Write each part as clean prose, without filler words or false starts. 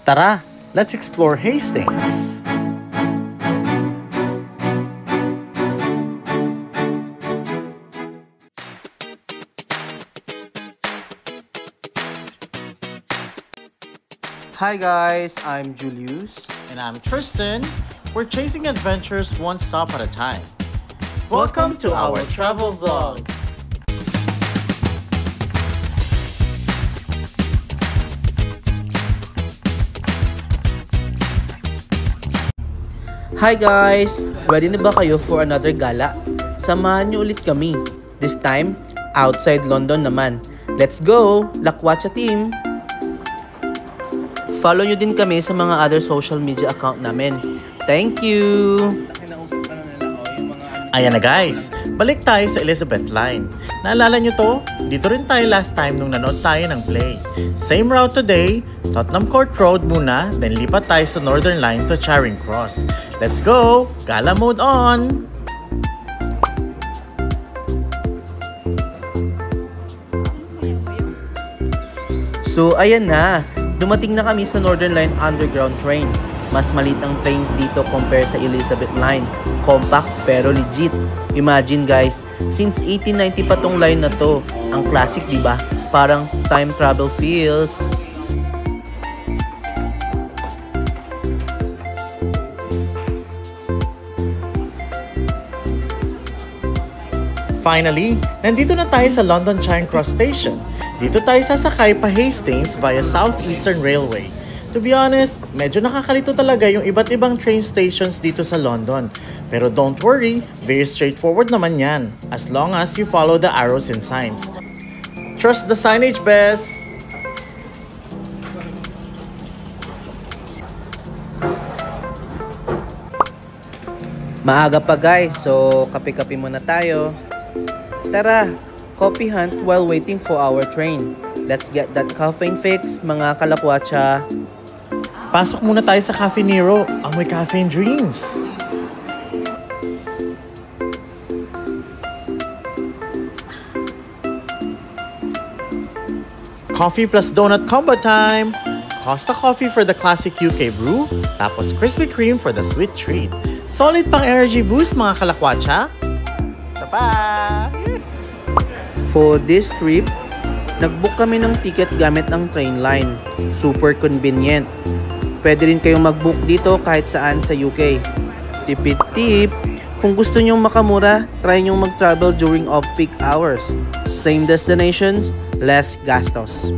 Tara, let's explore Hastings! Hi guys, I'm Julius. And I'm Tristan. We're chasing adventures one stop at a time. Welcome to our travel vlog. Hi guys! Ready na ba kayo for another gala? Samahan niyo ulit kami. This time, outside London naman. Let's go! Lakwatsa team! Follow nyo din kami sa mga other social media account namin. Thank you! Ayan na guys, balik tayo sa Elizabeth Line. Naalala nyo to? Dito rin tayo last time nung nanood tayo ng play. Same route today, Tottenham Court Road muna, then lipat tayo sa Northern Line to Charing Cross. Let's go! Gala mode on! So ayan na, dumating na kami sa Northern Line Underground train. Mas maliit ang trains dito compare sa Elizabeth Line. Compact pero legit. Imagine guys, since 1890 pa tong line na to. Ang classic diba? Parang time travel feels. Finally, nandito na tayo sa London Charing Cross Station. Dito tayo sasakay pa Hastings via Southeastern Railway. To be honest, medyo nakakalito talaga yung iba't ibang train stations dito sa London. Pero don't worry, very straightforward naman yan, as long as you follow the arrows and signs. Trust the signage, Bess! Maaga pa guys, so kape-kape muna tayo. Tara, coffee hunt while waiting for our train. Let's get that caffeine fix, mga kalakwatsa. Pasok muna tayo sa Cafe Nero, amoy caffeine dreams. Coffee plus donut combo time! Costa Coffee for the classic UK brew, tapos Krispy Kreme for the sweet treat. Solid pang energy boost mga kalakwatsa. Tapa! For this trip, nag-book kami ng ticket gamit ang train line. Super convenient. Pwede rin kayong mag-book dito kahit saan sa UK. Tipid-tip, kung gusto nyong makamura, try nyong mag-travel during off-peak hours. Same destinations, less gastos.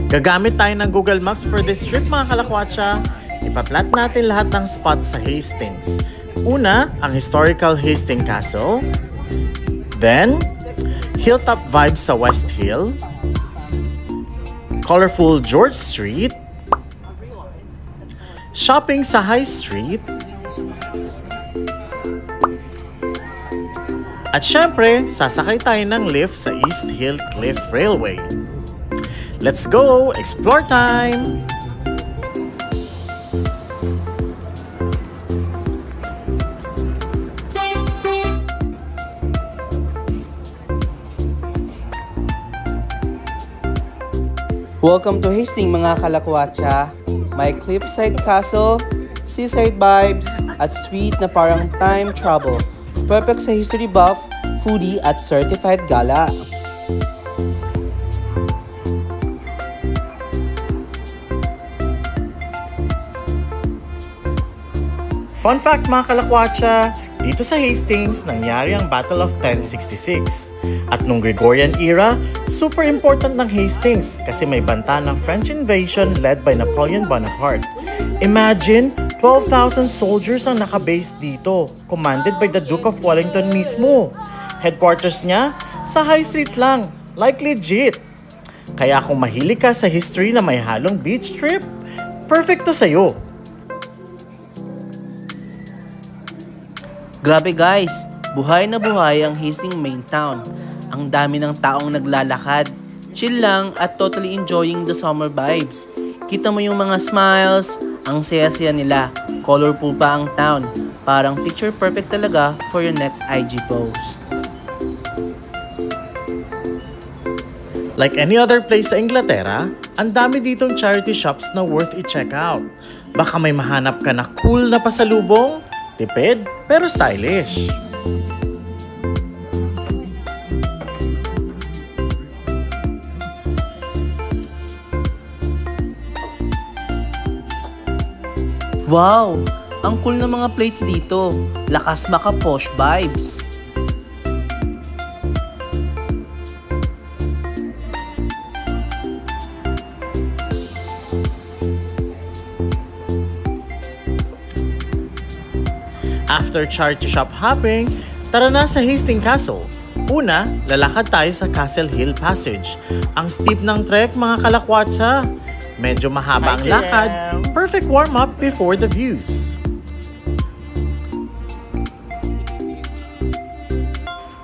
Gagamit tayo ng Google Maps for this trip mga kalakwatsa. Ipaplat natin lahat ng spots sa Hastings. Una, ang historical Hastings Castle. Then, hilltop vibes sa West Hill. Colorful George Street. Shopping sa High Street. At syempre, sasakay tayo ng lift sa East Hill Cliff Railway. Let's go! Explore time! Welcome to Hastings mga kalakwatsa. May cliffside castle, seaside vibes, at sweet na parang time travel. Perfect sa history buff, foodie at certified gala. Fun fact mga kalakwatsa, dito sa Hastings nangyari ang Battle of 1066. At nung Gregorian era, super important ng Hastings kasi may banta ng French invasion led by Napoleon Bonaparte. Imagine, 12,000 soldiers ang nakabase dito, commanded by the Duke of Wellington mismo. Headquarters niya, sa High Street lang, like legit. Kaya kung mahilig ka sa history na may halong beach trip, perfect to sa'yo. Grabe guys, buhay na buhay ang Hastings main town. Ang dami ng taong naglalakad, chill lang at totally enjoying the summer vibes. Kita mo yung mga smiles, ang saya-saya nila, colorful pa ang town. Parang picture perfect talaga for your next IG post. Like any other place sa Inglaterra, ang dami ditong charity shops na worth i-check out. Baka may mahanap ka na cool na pasalubong, tipid pero stylish. Wow! Ang cool ng mga plates dito. Lakas maka posh vibes. After charity shop hopping, tara na sa Hastings Castle. Una, lalakad tayo sa Castle Hill Passage. Ang steep ng trek mga kalakwatsa. Medyo mahaba ang lakad. Perfect warm-up before the views.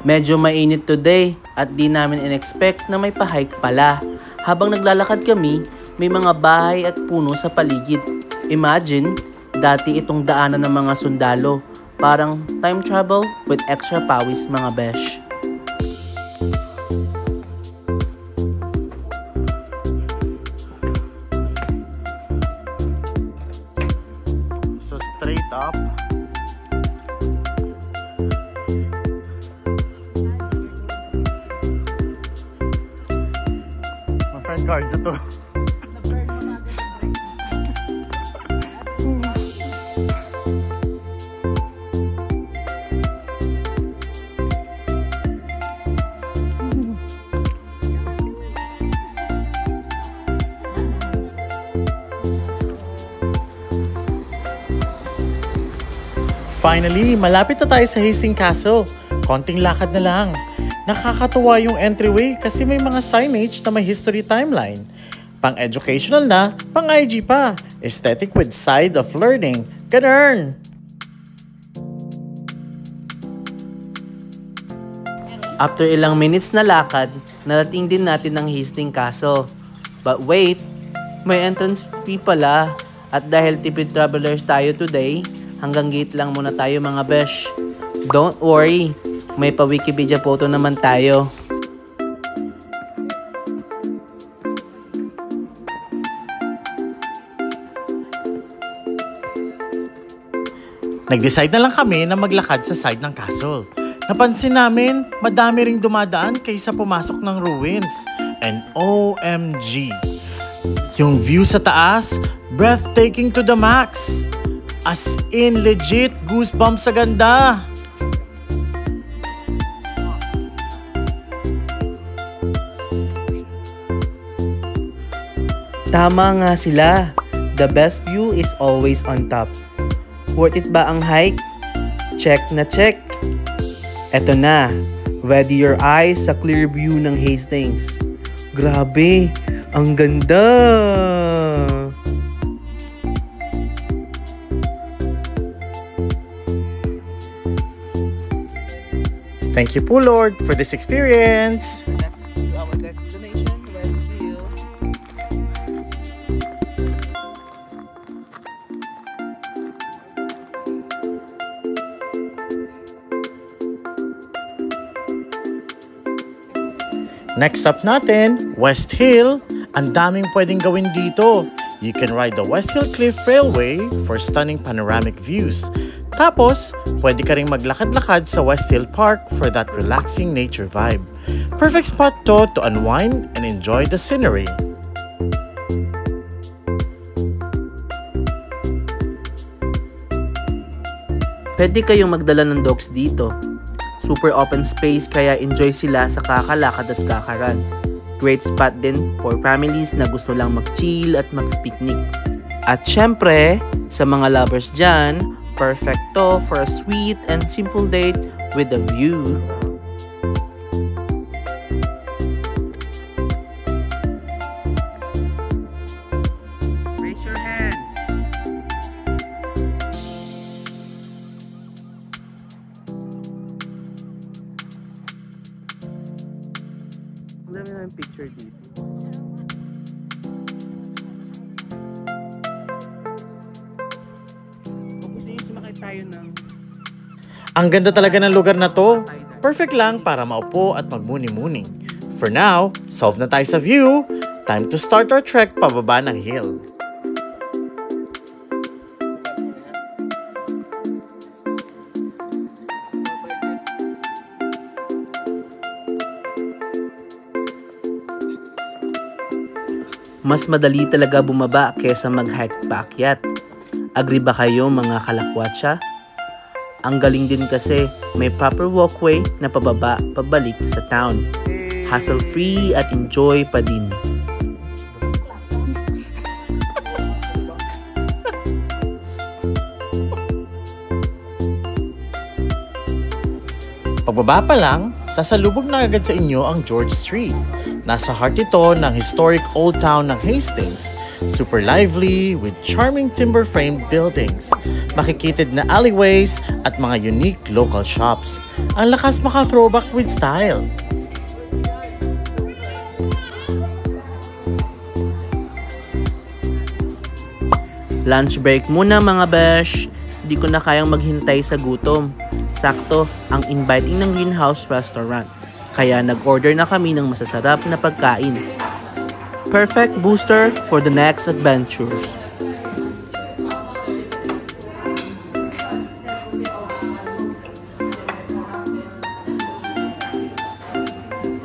Medyo mainit today at di namin in-expect na may pa-hike pala. Habang naglalakad kami, may mga bahay at puno sa paligid. Imagine, dati itong daanan ng mga sundalo. Parang time travel with extra pawis mga besh. So straight up. My friend Cardio to. Finally, malapit na tayo sa Hastings Castle. Konting lakad na lang. Nakakatuwa yung entryway kasi may mga signage na may history timeline. Pang-educational na, pang-IG pa. Aesthetic with side of learning. Ganun! After ilang minutes na lakad, narating din natin ang Hastings Castle. But wait, may entrance fee pala. At dahil tipid travelers tayo today, hanggang gate lang muna tayo mga besh. Don't worry, may pa-Wikipedia photo naman tayo. Nag-decide na lang kami na maglakad sa side ng castle. Napansin namin, madami ring dumadaan kaysa pumasok ng ruins. And OMG! Yung view sa taas, breathtaking to the max! As in, legit, goosebumps sa ganda! Tama nga sila. The best view is always on top. Worth it ba ang hike? Check na check! Eto na, ready your eyes sa clear view ng Hastings. Grabe, ang ganda! Thank you po, Lord, for this experience. Our destination, Westfield. Next up natin, West Hill. Ang daming pwedeng gawin dito. You can ride the West Hill Cliff Railway for stunning panoramic views. Tapos, pwede ka ring maglakad-lakad sa West Hill Park for that relaxing nature vibe. Perfect spot to unwind and enjoy the scenery. Pwede kayong magdala ng dogs dito. Super open space kaya enjoy sila sa kakalakad at kakaran. Great spot din for families na gusto lang mag-chill at mag-picnic. At syempre, sa mga lovers dyan, perfecto for a sweet and simple date with a view. Raise your hand. Wala na yung picture dito. Ang ganda talaga ng lugar na to. Perfect lang para maupo at magmuni-muni. For now, solve na tayo sa view. Time to start our trek pababa ng hill. Mas madali talaga bumaba kesa mag-hike paakyat. Agree ba kayo mga kalakwatsa? Ang galing din kasi may proper walkway na pababa pabalik sa town. Hassle-free at enjoy pa din. Pagbaba pa lang, sasalubog na agad sa inyo ang George Street. Nasa heart ito ng historic old town ng Hastings. Super lively with charming timber-framed buildings, makikitid na alleyways at mga unique local shops. Ang lakas maka-throwback with style. Lunch break muna mga besh. Di ko na kayang maghintay sa gutom. Sakto, ang inviting ng Greenhouse Restaurant. Kaya nag-order na kami ng masasarap na pagkain. Perfect booster for the next adventures.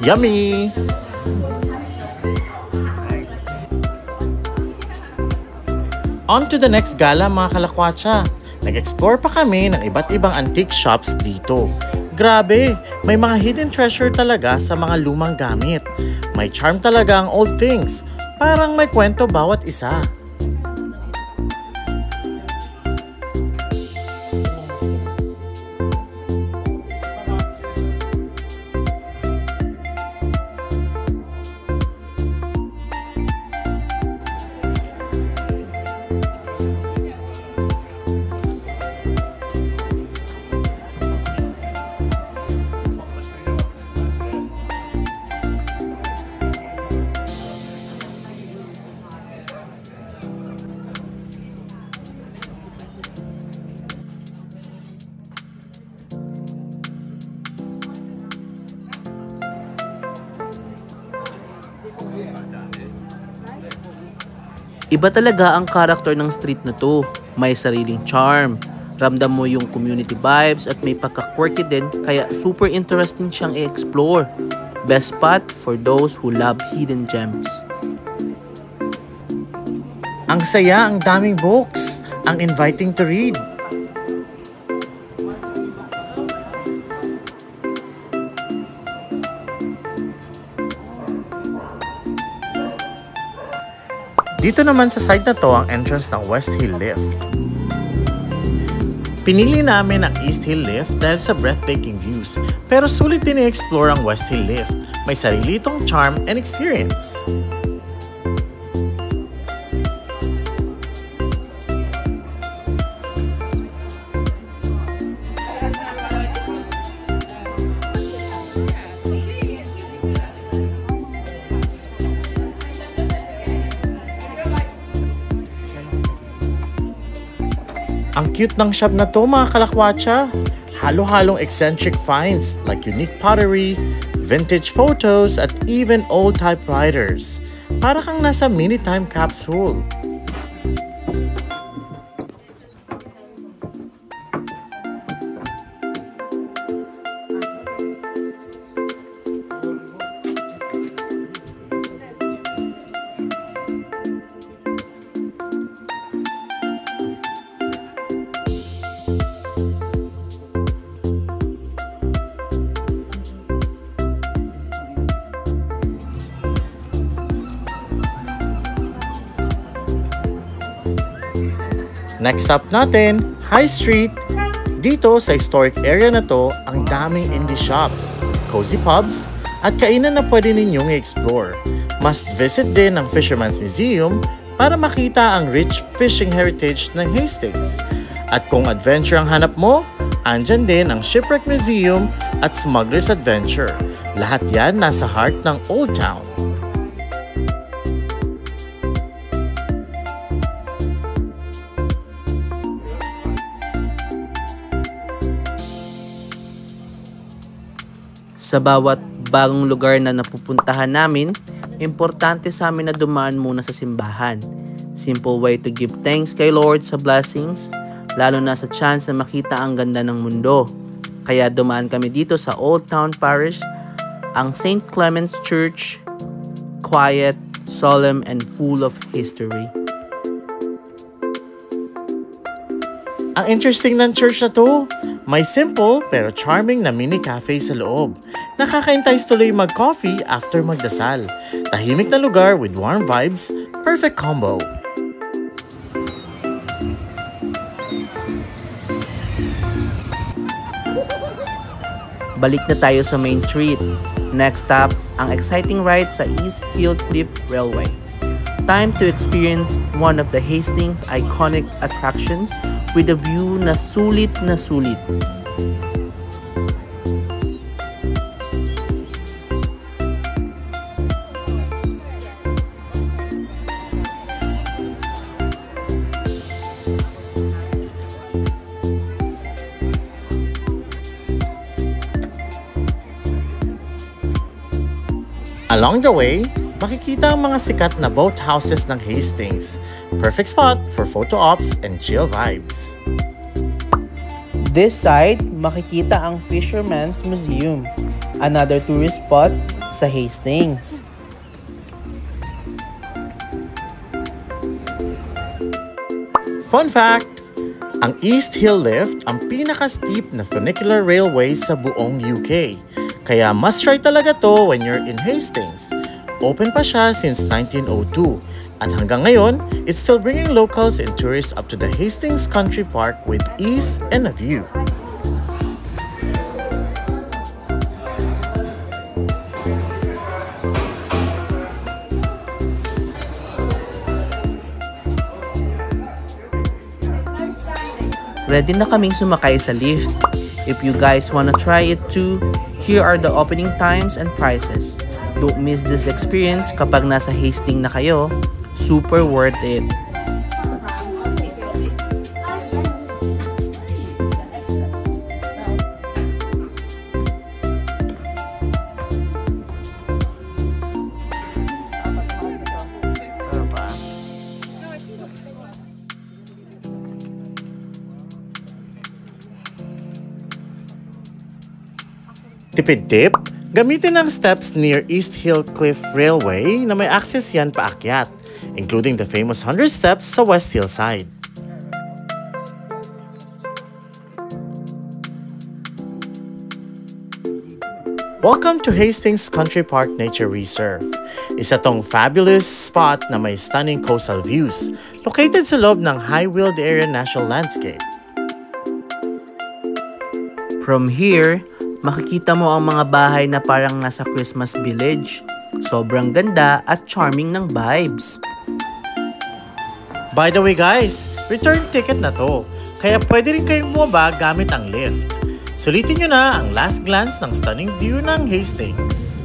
Yummy! On to the next gala mga kalakwatsa. Nag-explore pa kami ng iba't ibang antique shops dito. Grabe, may mga hidden treasure talaga sa mga lumang gamit. May charm talaga ang old things. Parang may kwento bawat isa. Iba talaga ang karakter ng street na to. May sariling charm. Ramdam mo yung community vibes at may pagka-quirky din kaya super interesting siyang i-explore. Best spot for those who love hidden gems. Ang saya, ang daming books. Ang inviting to read. Dito naman sa side na to ang entrance ng West Hill Lift. Pinili namin ang East Hill Lift dahil sa breathtaking views, pero sulit din i-explore ang West Hill Lift. May sarili itong charm and experience. Ang cute ng shop na to mga kalakwatsa. Halo-halong eccentric finds like unique pottery, vintage photos, at even old typewriters. Para kang nasa mini time capsule. Next stop natin, High Street. Dito sa historic area na to, ang daming indie shops, cozy pubs, at kainan na pwede ninyong i-explore. Must visit din ang Fisherman's Museum para makita ang rich fishing heritage ng Hastings. At kung adventure ang hanap mo, andyan din ang Shipwreck Museum at Smuggler's Adventure. Lahat yan nasa heart ng Old Town. Sa bawat bagong lugar na napupuntahan namin, importante sa amin na dumaan muna sa simbahan. Simple way to give thanks kay Lord sa blessings, lalo na sa chance na makita ang ganda ng mundo. Kaya dumaan kami dito sa Old Town Parish, ang St. Clement's Church, quiet, solemn, and full of history. Ang interesting ng church na to, may simple pero charming na mini cafe sa loob. Nakaka-entice tuloy mag-coffee after magdasal. Tahimik na lugar with warm vibes, perfect combo. Balik na tayo sa Main Street. Next stop, ang exciting ride sa East Hill Cliff Railway. Time to experience one of the Hastings iconic attractions with a view na sulit na sulit. Along the way, makikita ang mga sikat na boat houses ng Hastings. Perfect spot for photo ops and chill vibes. This side, makikita ang Fisherman's Museum, another tourist spot sa Hastings. Fun fact! Ang East Hill Lift ang pinaka-steep na funicular railway sa buong UK. Kaya must try talaga to when you're in Hastings. Open pa siya since 1902 at hanggang ngayon, it's still bringing locals and tourists up to the Hastings Country Park with ease and a view. Ready na kaming sumakay sa lift. If you guys wanna try it too, here are the opening times and prices. Don't miss this experience kapag nasa Hastings na kayo. Super worth it. Tipid tip, gamitin ang steps near East Hill Cliff Railway na may access yan paakyat, including the famous 100 steps sa West Hill side. Welcome to Hastings Country Park Nature Reserve. Isa tong fabulous spot na may stunning coastal views, located sa loob ng Highfield Area National Landscape. From here, makikita mo ang mga bahay na parang nasa Christmas village. Sobrang ganda at charming ng vibes. By the way guys, return ticket na to. Kaya pwede rin kayong bumaba gamit ang lift. Sulitin nyo na ang last glance ng stunning view ng Hastings.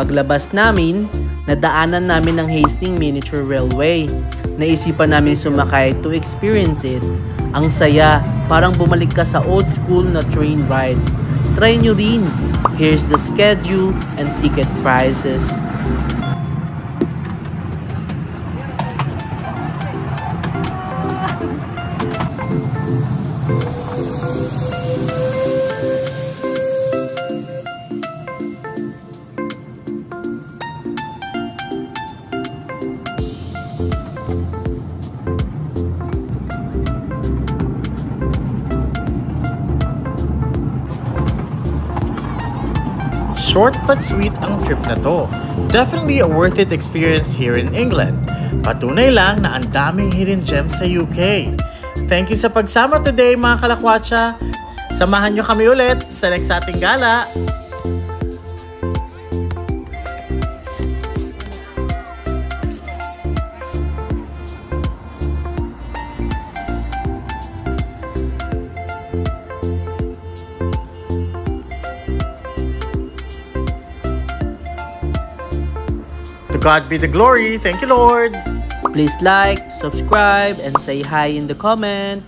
Paglabas namin, nadaanan namin ang Hastings Miniature Railway. Naisipan namin sumakay to experience it. Ang saya, parang bumalik ka sa old school na train ride. Try nyo rin. Here's the schedule and ticket prices. Short but sweet ang trip na to. Definitely a worth it experience here in England. Patunay lang na ang daming hidden gems sa UK. Thank you sa pagsama today mga kalakwatsa. Samahan nyo kami ulit sa next ating gala. To God be the glory. Thank you, Lord. Please like, subscribe, and say hi in the comment.